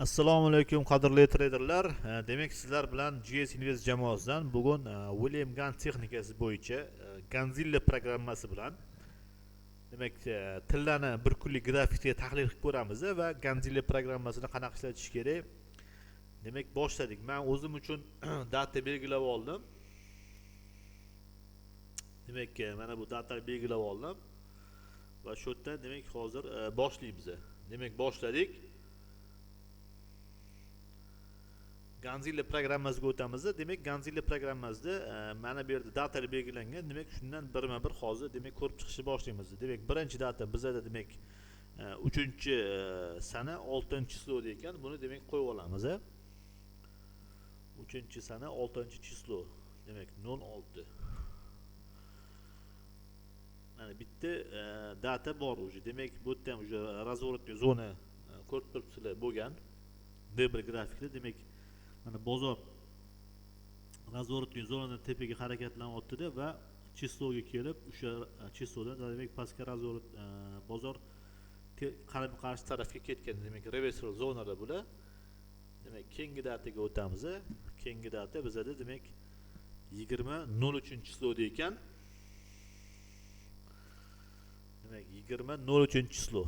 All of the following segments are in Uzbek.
Assalomu alaykum qadrli traderlar. Demak sizlar bilan GS Invest jamoasidan bugun William Gann texnikasi bo'yicha Ganzilla programmasi bilan demak tillarni bir kunlik grafikga tahlil qilib ko'ramiz va Ganzilla programmasini qanaqa ishlatish kerak. Demak boshladik. Men o'zim uchun data belgilab oldim. Demak mana bu data belgilab oldim va shu yerdan demak hozir boshlaymiz. Demak boshladik. Ganzilla programmasiga o'tamiz. Demak Ganzilla programmasida mana bu yerda datalar belgilangan. Demak shundan birma-bir hozir demak ko'rib chiqishni boshlaymiz. Demak birinchi data bizda demak 3-sana 6-chislo ekan. Buni demak qo'yib olamiz. 3-sana 6-chislo. Demak 06. Mana bitta data bor уже. Demak bu yerda ham уже разворотный zona ko'rib turibsizlar bo'lgan. D1 grafikda demak mana bozor razворотный zonadan tepaga harakatlanyapti-da va chisloga kelib o'sha chislodan demak pastga razворот bozor qarama qarshi tarafga ketgan. Demak reversal zonalar bular. Demak keyingi dataga o'tamiz. Keyingi data bizda demak 20.03-chisloda ekan. Demak 20.03-chislo.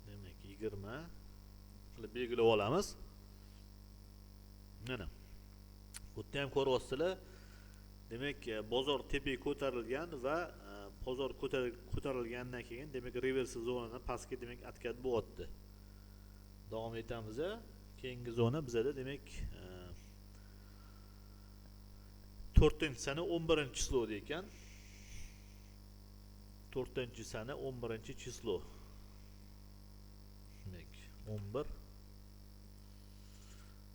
Demak 20 qilib belgilab olamiz. Mana bu yerda ham ko'ryapsizlar. Demak bozor tepaga ko'tarilgan va bozor ko'tarilgandan keyin demak reversal zonadan pastga demak atkat bo'lyapti. Davom etamiz. Keyingi zona bizda demak 4-sana 11-chisloda ekan. 4-sana 11-chislo. Demak 11.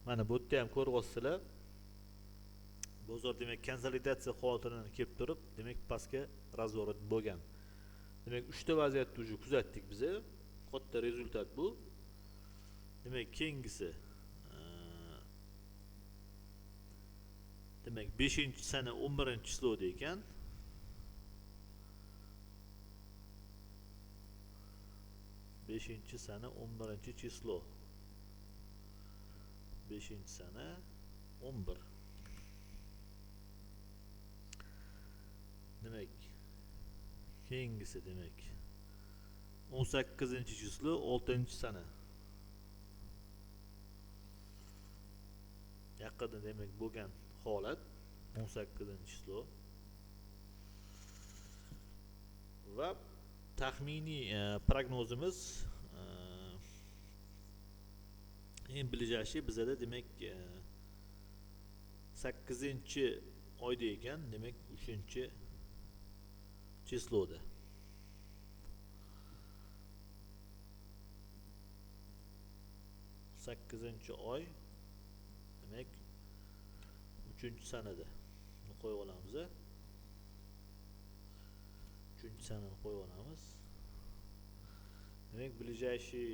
Mana bu yerda ham ko'ryapsizlar. Bozor demak konsolidatsiya holatidan kelib turib, demak pastga razворот bo'lgan. Demak 3 ta vaziyatni уже kuzatdik biz. Katta rezultat bu. Demak keyingisi demak 5-sana 11-chisloda ekan. Sana 11-chislo. 5-sana 11. Demak keyingisi demak 18-chislo 6-sana. Yaqinda demak bo'lgan holat 18-chislo. Va taxminiy prognozimiz en ближайший bizda demak 8-oyda ekan, demak 3-chisloda. 8-oy demak 3-sanada qo'yib olamiz. 3-sanani qo'yib olamiz. Demak ближайший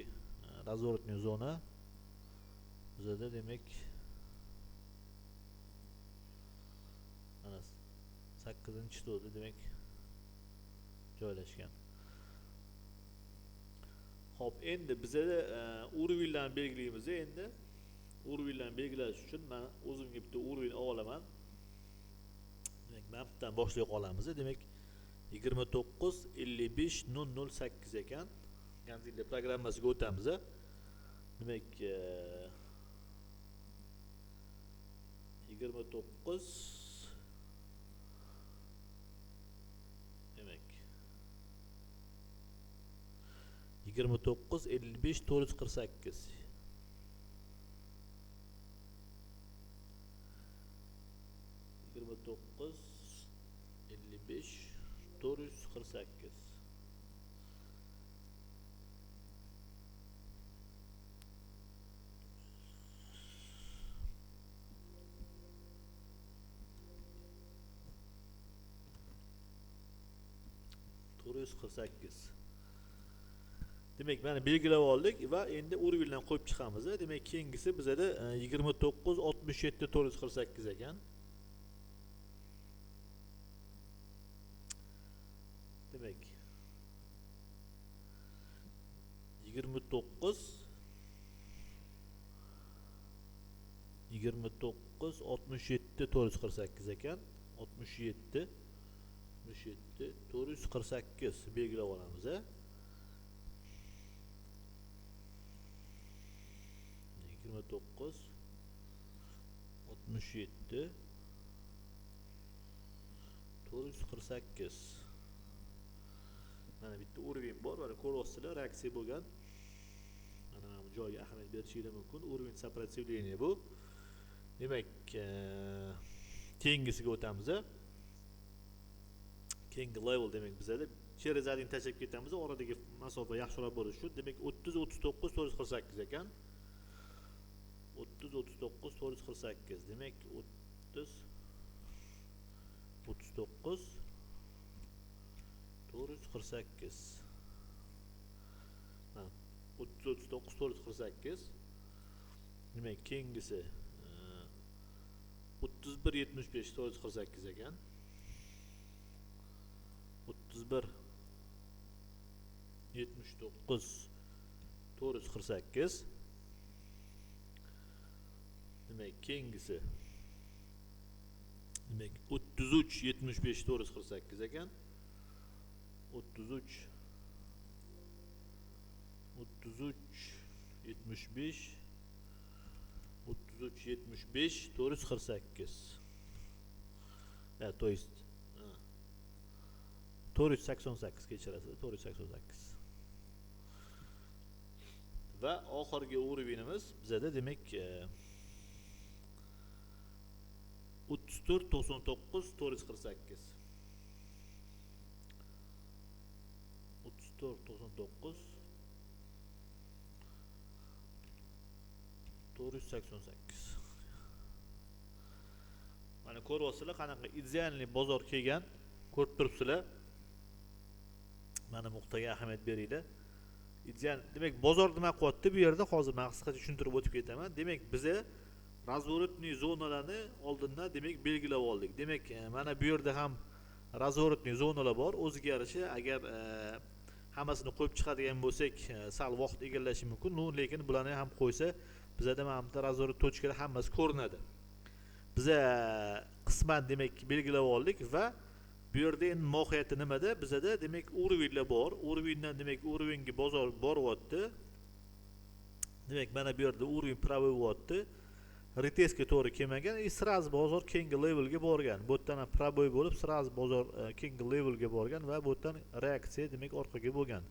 разворотный zona bizda demak mana 8-chisloda demak joylashgan. Xo'p, endi bizda urovnylarni belgilaymiz. Endi urovnylarni belgilash uchun men o'zimga bitta urovень olaman. Demak men bittadan boshlay qolamiz. Demak 29.55.008 ekan. Ganzilla programmasiga o'tamiz. Demak 29 demak 29.55.448. 29.55.448. Demek mana belgilab oldik va endi urovnylarni qo'yib chiqamiz. Demak keyingisi bizda 29.67.448 ekan. Demek 448 ekan. 67 448 belgilab olamiz. 29 67 448. Mana bitta уровень bor, mana ko'ryapsizlar, reaksiya bo'lgan. Mana bu joyga ahamiyat berishingiz mumkin. Уровень сопротивления bu. Demak, keyingisiga o'tamiz. Keyingi level demak bizada через 1 tashlab ketamiz. Oradagi masofa yaxshiroq bo'lishi uchun. Demak 30 39 448 ekan. 30 39 448. Demak 30 39 448. Ha, 30 39 448. Demak keyingisi 31 75 448 ekan. 31 79 448. Demek keyingisi demek 33 75 448 ekan. 33 75 33 75 448. Evet, to есть 488 kechirasiz, 488. Va oxirgi urovnimiz bizada demak 34 99 448. 34 99 488. Mana ko'ryapsizlar qanaqa idealniy bozor kelgan, ko'rib turibsizlar. Mana nuqtaga ahamiyat beringlar. Ideal, demak bozor nima qilyapti bu yerda? Hozir men qisqacha tushuntirib o'tib ketaman. Demak biza razворотный zonalarni oldindan demak belgilab oldik. Demak mana bu yerda ham razворотный zonalar bor. O'ziga yarasha agar hammasini qo'yib chiqadigan bo'lsak, sal vaqt egallashi mumkin. Lekin bularni ham qo'ysa, bizada mana bu razворот точкалari hammasi ko'rinadi. Biza qisman demak belgilab oldik va bu yerda endi mohiyati nimada? Bizada demak уровеньlar bor. Уровеньdan demak уровеньga bozor boryapti. Demak mana bu yerda уровень правый bo'lyapti. Retestga to'g'ri kelmagan, sraz bozor keyingi levelga borgan. Bu yerdan правый bo'lib, sraz bozor keyingi levelga borgan va bu yerdan reaksiya demak orqaga bo'lgan.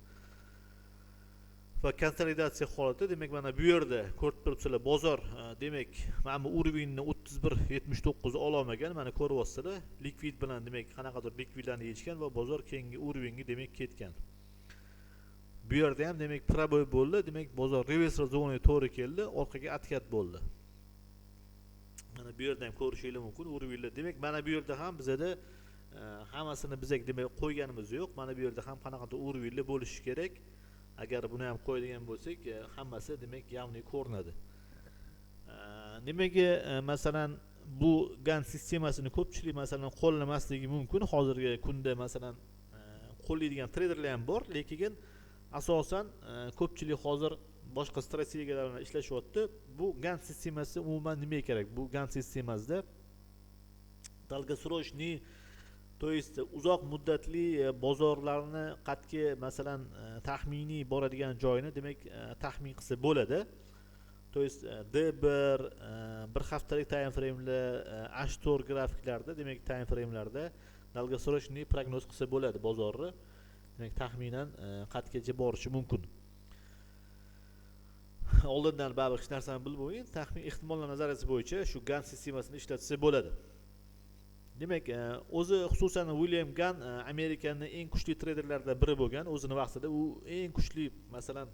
Va konsolidatsiya holati demak mana bu yerda ko'rib turibsizlar, bozor demak mana bu уровеньni 31 79 ola olmagan. Mana ko'ryapsizlar, likvid bilan demak qanaqadir likvidlarni yechgan va bozor keyingi уровеньga demak ketgan. Bu yerda ham demak правый bo'ldi, demak bozor reversal zonaga to'g'ri keldi, orqaga atkat bo'ldi. Mana bu yerda ham ko'rishingiz mumkin уровеньlar. Demak mana bu yerda ham bizada hammasini bizak demak qo'yganimiz yo'q. Mana bu yerda ham qanaqadir уровеньlar bo'lishi kerak. Agar buni ham qo'yadigan bo'lsak, hammasi demak ya'ni ko'rinadi. Nimaga masalan bu GAN sistemasini ko'pchilik masalan qo'llamasligi mumkin. Hozirgi kunda masalan qo'llaydigan treyderlar ham bor, lekin asosan ko'pchilik hozir boshqa strategiyalar bilan ishlashyapti. Bu GAN sistemasi umuman nima kerak? Bu GAN sistemasida долгосрочный, то есть uzoq muddatli bozorlarni qatki masalan taxminiy boradigan joyini demak taxmin qilsa bo'ladi. То есть D1 bir haftalik time frame'lar, H4 grafiklarda demak time frame'larda долгосрочный prognoz qilsa bo'ladi bozorni. Demak taxminan qatgacha borishi mumkin. Oldindan baribir hech narsani bilib bo'lmaydi. Taxmin ehtimollar nazariyasi bo'yicha shu GAN sistemasini ishlatsa bo'ladi. Demak, o'zi xususan William Gann Amerikaning eng kuchli treyderlaridan biri bo'lgan. O'zining vaqtida u eng kuchli masalan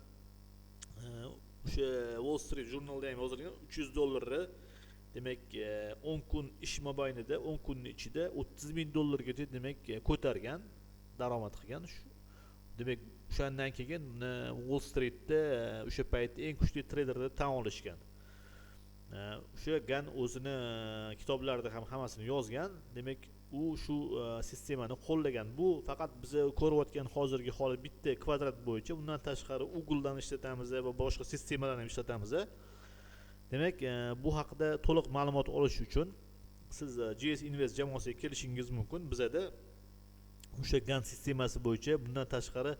o'sha Wall Street jurnalida ham yozilgan $300 demak 10 kun ish mobaynida 10 kunning ichida $30,000 demak ko'targan, daromad qilgan. Demak o'shandan keyin Wall Streetda o'sha paytda eng kuchli treyderlar tan olishgan. o'sha gan o'zini kitoblarida ham hammasini yozgan. Demak, u shu sistemani qo'llagan. Bu faqat biz ko'rayotgan hozirgi holi bitta kvadrat bo'yicha. Undan tashqari Google'dan ishlatamiz va boshqa sistemalarni ham ishlatamiz. Demak, bu haqida to'liq ma'lumot olish uchun siz GS Invest jamoasiga kelishingiz mumkin. Bizada o'sha GAN sistemasi bo'yicha bundan tashqari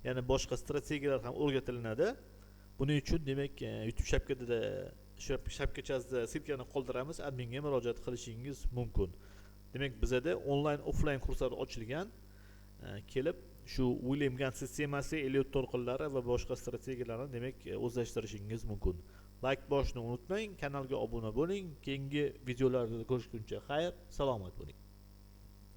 yana boshqa strategiyalar ham o'rgatilinadi. Buning uchun demak, YouTube shapkasida shapkachasida silkani qoldiramiz, adminga murojaat qilishingiz mumkin. Demak, bizada onlayn offlayn kurslar ochilgan. Kelib shu William GAN sistemasi, Elliot to'lqinlari va boshqa strategiyalarni demak o'zlashtirishingiz mumkin. Like bosishni unutmang, kanalga obuna bo'ling. Keyingi videolarda ko'rishguncha xayr, salomat bo'ling.